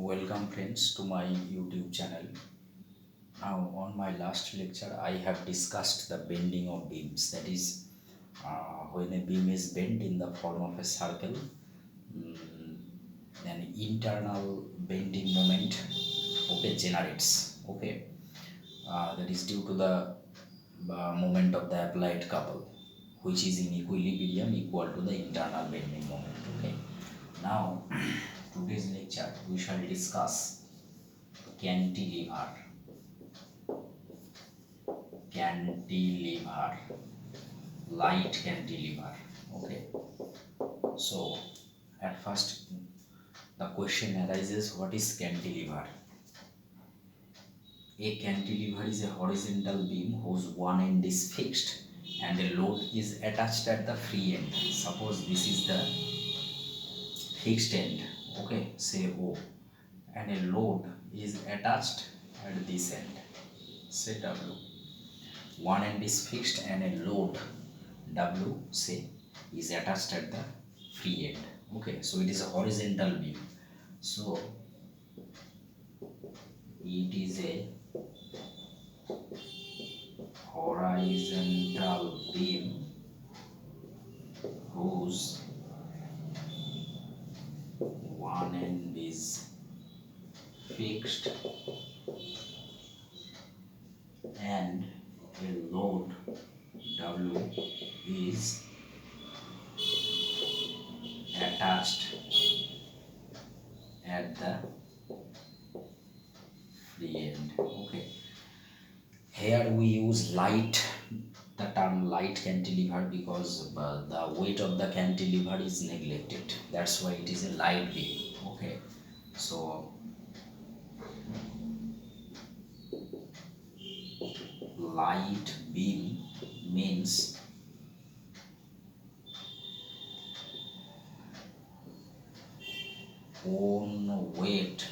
Welcome friends to my YouTube channel. Now on my last lecture I have discussed the bending of beams, that is when a beam is bent in the form of a circle, mm, an internal bending moment generates, that is due to the moment of the applied couple, which is in equilibrium equal to the internal bending moment. Now today's lecture we shall discuss cantilever. Cantilever, light cantilever. Okay, so at first the question arises, what is cantilever? A cantilever is a horizontal beam whose one end is fixed and a load is attached at the free end. Suppose this is the fixed end, say O, and a load is attached at this end, say W. One end is fixed and a load W, say, is attached at the free end. So it is a horizontal beam. So it is a horizontal beam whose one end is fixed and a load W is attached at the free end. Here we use the term light cantilever because the weight of the cantilever is neglected. That's why it is a light beam. So light beam means own weight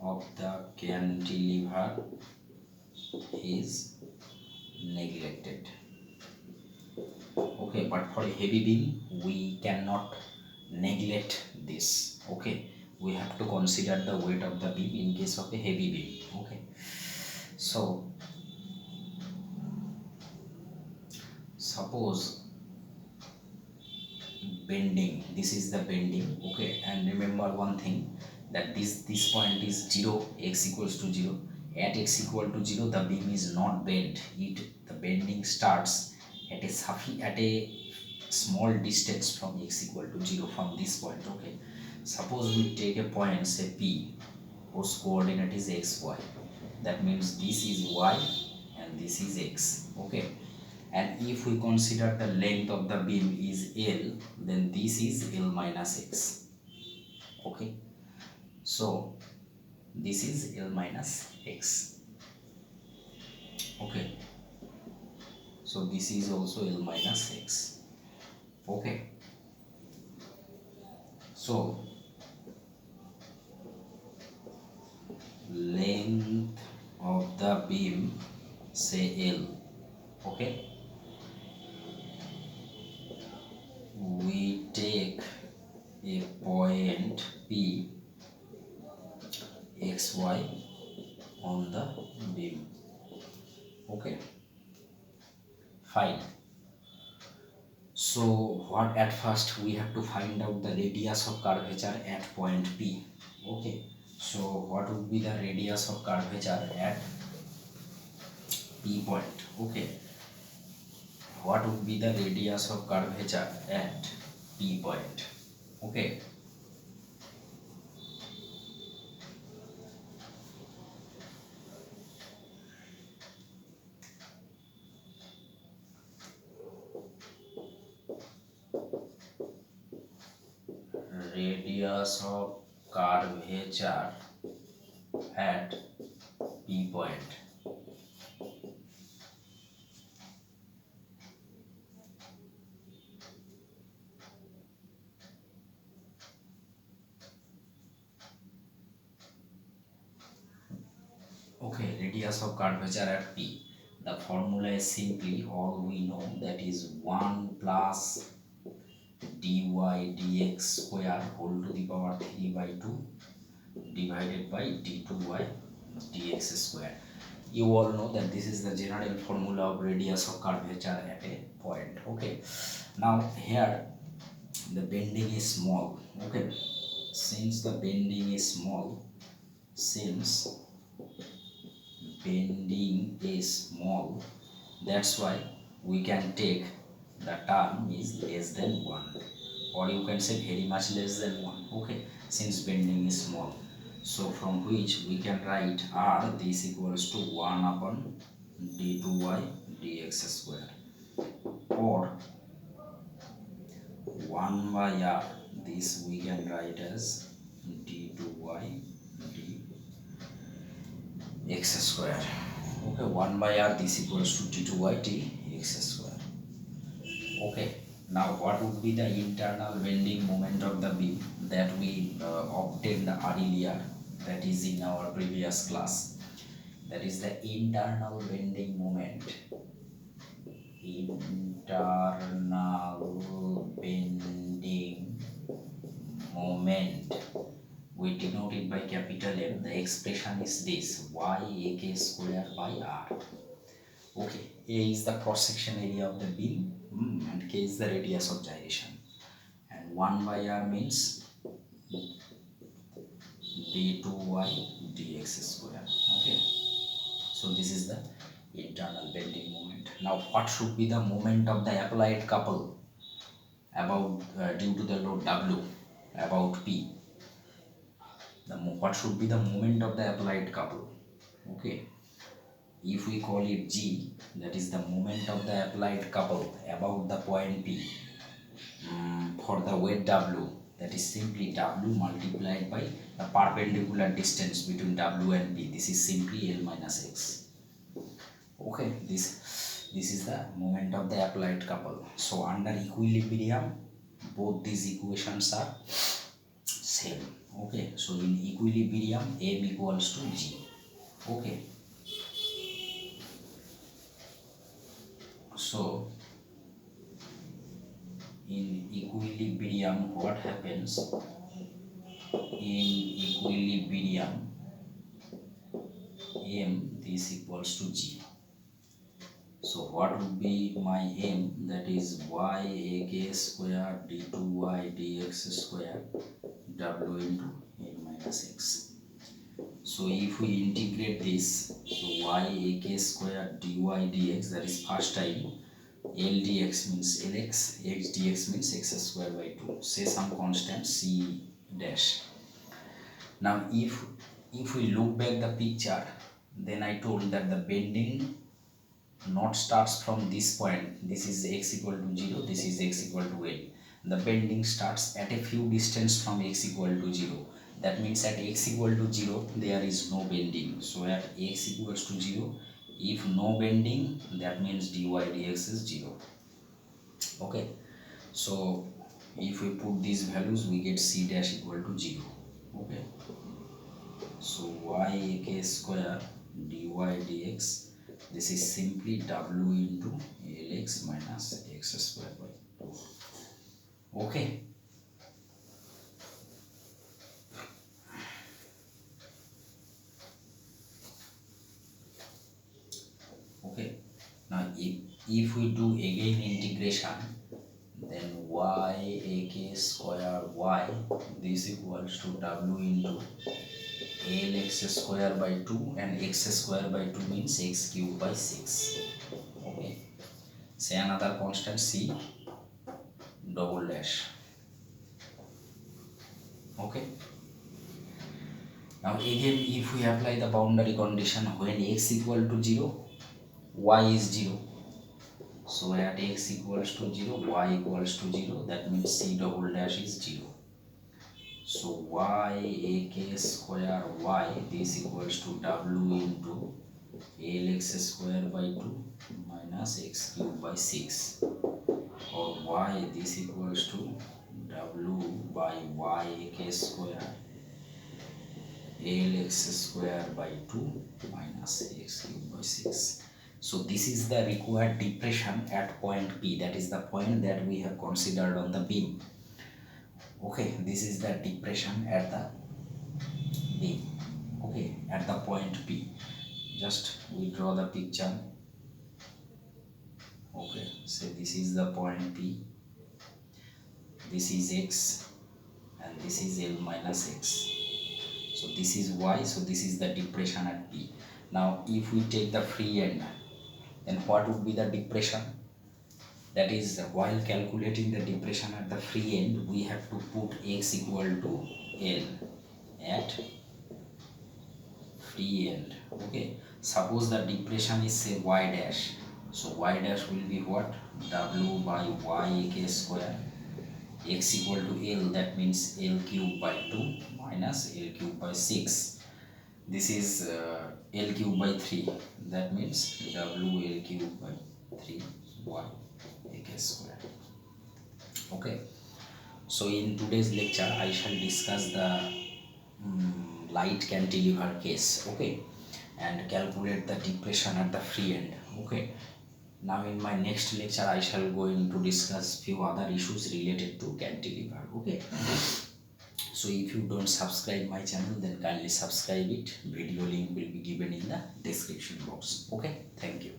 of the cantilever is neglected. But for a heavy beam we cannot neglect this. We have to consider the weight of the beam in case of a heavy beam. So suppose bending, this is the bending. And remember one thing, that this point is 0, x equals to 0. At x equal to 0 the beam is not bent. The bending starts at a small distance from x equal to 0, from this point. Suppose we take a point, say P, whose coordinate is xy. That means this is y and this is x. And if we consider the length of the beam is L, then this is L minus x. So this is L minus x. So this is also L minus x. So length of the beam, say L. We take a point P xy on the beam. Fine. So what at first we have to find out the radius of curvature at point P. So what would be the radius of curvature at P point? What would be the radius of curvature at P point? Radius of curvature at P point. Radius of curvature at P. The formula is simply, all we know, that is 1 plus dy dx square whole to the power 3 by 2 divided by d2y dx square. You all know that this is the general formula of radius of curvature at a point. Okay, now here the bending is small. Okay, since the bending is small, since bending is small, that's why we can take the term is less than 1, or you can say very much less than 1. Okay, since bending is small, so from which we can write r this equals to 1 upon d2y dx square, or 1 by r, this we can write as d2y dx square. Okay, 1 by r, this equals to d2y dx square. Okay, now what would be the internal bending moment of the beam that we obtained earlier, that is in our previous class? That is the internal bending moment. Internal bending moment, we denote it by capital M. The expression is this: y ak square by r. Okay, A is the cross section area of the beam, and K is the radius of gyration, and 1 by r means d2y dx square. Okay, so this is the internal bending moment. Now what should be the moment of the applied couple about due to the load W about P? What should be the moment of the applied couple? Okay, if we call it G, that is the moment of the applied couple about the point P. For the weight W, that is simply W multiplied by the perpendicular distance between W and P. This is simply L minus X. Okay, this is the moment of the applied couple. So under equilibrium, both these equations are same. Okay, so in equilibrium, M equals to G. Okay, so in equilibrium, what happens? In equilibrium, M this equals to G. So what would be my M? That is y ak square d2y dx square w into n minus x. So if we integrate this, so y ak square dy dx, that is first time L dx means Lx, x dx means x square by 2. Say some constant c dash. Now if we look back the picture, then I told that the bending not starts from this point. This is x equal to 0, this is x equal to L. The bending starts at a few distance from x equal to 0. That means at x equal to 0 there is no bending. So at x equals to 0, if no bending, that means dy dx is 0. Okay, so if we put these values, we get c dash equal to 0. Okay, so y ak square dy dx, this is simply w into Lx minus x square by 2. Okay, okay, now if we do again integration, then y ak square y, this equals to w into Lx square by 2, and x square by 2 means x cube by 6. Okay, say another constant c double dash. Okay, now again if we apply the boundary condition, when x equal to 0, y is 0. So at x equals to 0, y equals to 0, that means c double dash is 0. So y ak square y, this equals to w into Lx square by 2 minus x cube by 6, or y this equals to w by y ak square Lx square by 2 minus x cube by 6. So this is the required depression at point P, that is the point that we have considered on the beam. Okay, this is the depression at the B. Okay, at the point P. Just we draw the picture. Okay, so this is the point P, this is X, and this is L minus X. So this is Y, so this is the depression at P. Now if we take the free end, then what would be the depression? That is, while calculating the depression at the free end, we have to put X equal to L at free end. Okay, suppose the depression is say Y dash, so Y dash will be what? W by Y k square. X equal to L, that means L cube by 2 minus L cube by 6. This is L cube by 3, that means W L cube by 3 Y k square. Okay, so in today's lecture I shall discuss the light cantilever case. Okay, and calculate the depression at the free end. Okay, now in my next lecture I shall going to discuss few other issues related to cantilever. Okay, so if you don't subscribe my channel, then kindly subscribe it. Video link will be given in the description box. Okay, thank you.